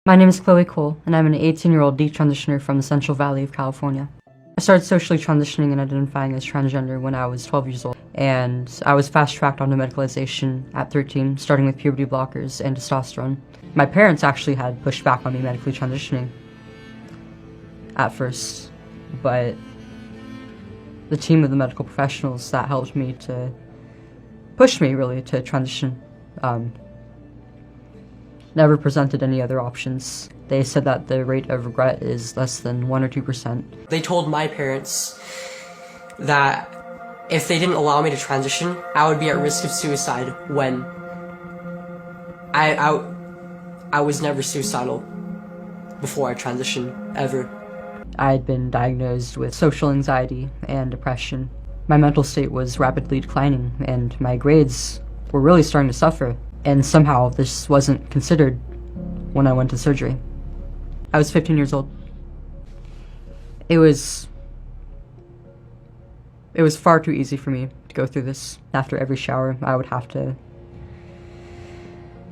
My name is Chloe Cole, and I'm an 18-year-old detransitioner from the Central Valley of California. I started socially transitioning and identifying as transgender when I was 12 years old, and I was fast-tracked onto medicalization at 13, starting with puberty blockers and testosterone. My parents actually had pushed back on me medically transitioning at first, but the team of the medical professionals that helped me to push me, really, to transition never presented any other options. They said that the rate of regret is less than 1 or 2%. They told my parents that if they didn't allow me to transition, I would be at risk of suicide when I was never suicidal before I transitioned, ever. I had been diagnosed with social anxiety and depression. My mental state was rapidly declining, and my grades were really starting to suffer. And somehow this wasn't considered when I went to surgery. I was 15 years old. It was far too easy for me to go through this. After every shower, I would have to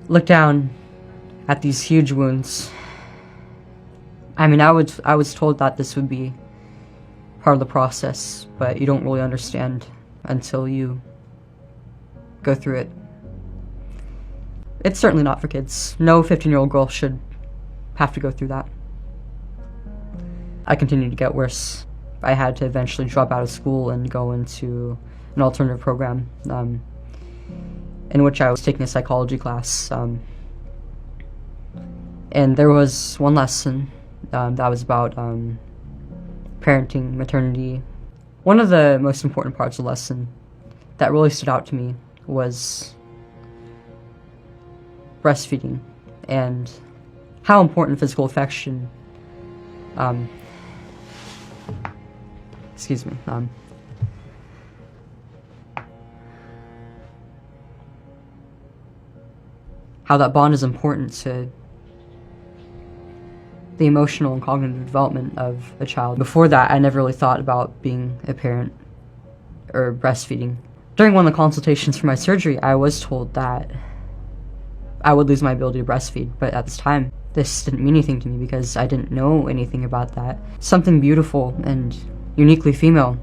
look down at these huge wounds. I mean, I was told that this would be part of the process, but you don't really understand until you go through it. It's certainly not for kids. No 15-year-old girl should have to go through that. I continued to get worse. I had to eventually drop out of school and go into an alternative program in which I was taking a psychology class. And there was one lesson that was about parenting, maternity. One of the most important parts of the lesson that really stood out to me was breastfeeding and how important physical affection how that bond is important to the emotional and cognitive development of a child. Before that, I never really thought about being a parent or breastfeeding. During one of the consultations for my surgery, I was told that I would lose my ability to breastfeed, but at this time, this didn't mean anything to me because I didn't know anything about that. Something beautiful and uniquely female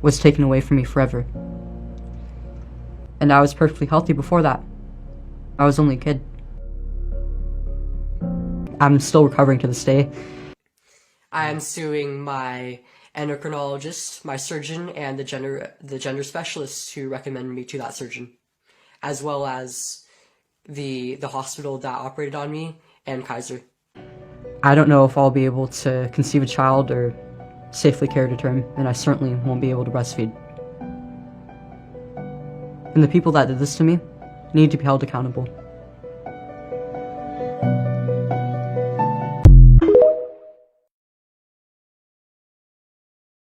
was taken away from me forever. And I was perfectly healthy before that. I was only a kid. I'm still recovering to this day. I am suing my endocrinologist, my surgeon, and the gender specialist who recommended me to that surgeon, as well as the hospital that operated on me and Kaiser. I don't know if I'll be able to conceive a child or safely carry to term, and I certainly won't be able to breastfeed. And the people that did this to me need to be held accountable.